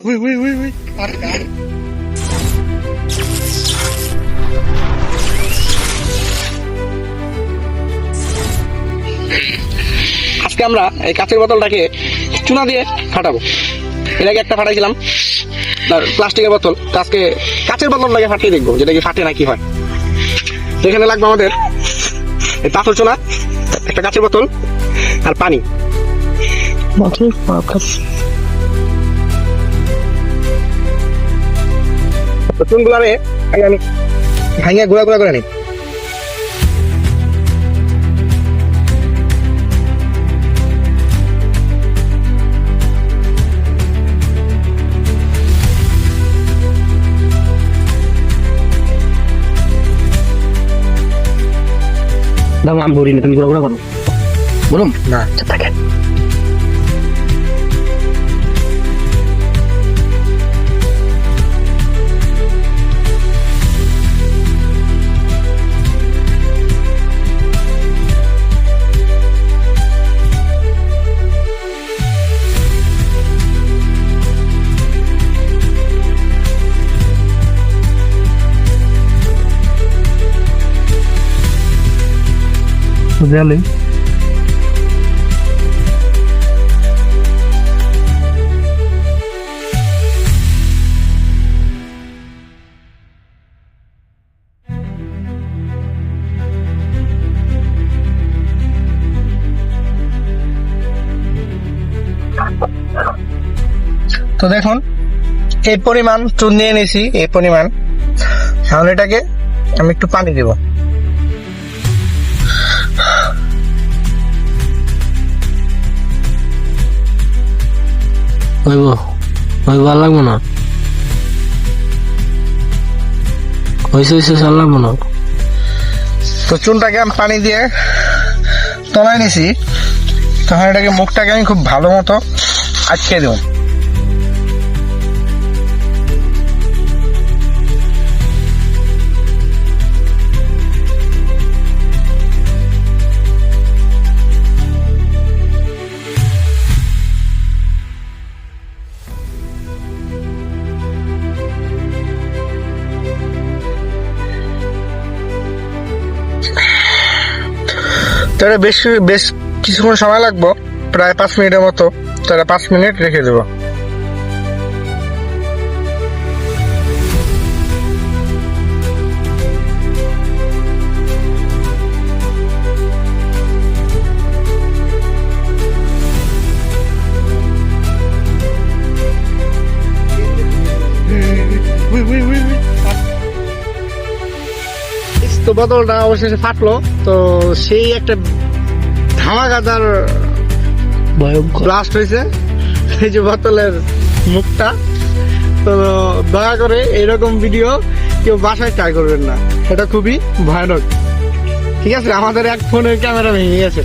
We we we we আরে আরে আজকে আমরা এই কাঁচের বোতলটাকে চুনা দিয়ে ফাটাবো। এর আগে একটা ফাটাইছিলাম প্লাস্টিকের বোতল, তো আজকে কাঁচের বোতলটাকে ফাটিয়ে দেখবো যেটা কি ফাটে না কি হয়। তো এখানে লাগবে আমাদের এই পাথর চুনা, একটা কাঁচের বোতল আর পানি। চুনগুলারে আগে আমি ভাঙিয়ে গুঁড়া গুঁড়া করে নিই। দাম আমি বলি না, তুমি গুঁড়া গুঁড়া করো। বলুন না থাকে বুঝলি। তো দেখুন এই পরিমাণ চুন নিয়ে নিয়েছি, এই পরিমাণ। এখন এটাকে আমি একটু পানি দেব। ভালো লাগবো না, ভালো লাগবো না। তো চুনটাকে আমি পানি দিয়ে তলায় নিছি, তখন এটাকে মুখটাকে আমি খুব ভালো মতো আটকে দেব। তো এটা বেশ কিছুক্ষণ সময় লাগবে, প্রায় 5 মিনিটের মতো। তো এটা 5 মিনিট রেখে দেবো। তো বোতলটা অবশেষে ফাটলো। তো সেই একটা ধামাকাদার ব্লাস্ট হয়েছে এই যে বোতলের মুখটা। তো দয়া করে এরকম ভিডিও কেউ বাসায় ট্রাই করবেন না, এটা খুবই ভয়ানক। ঠিক আছে, আমাদের এক ফোনের ক্যামেরা ভেঙে গেছে।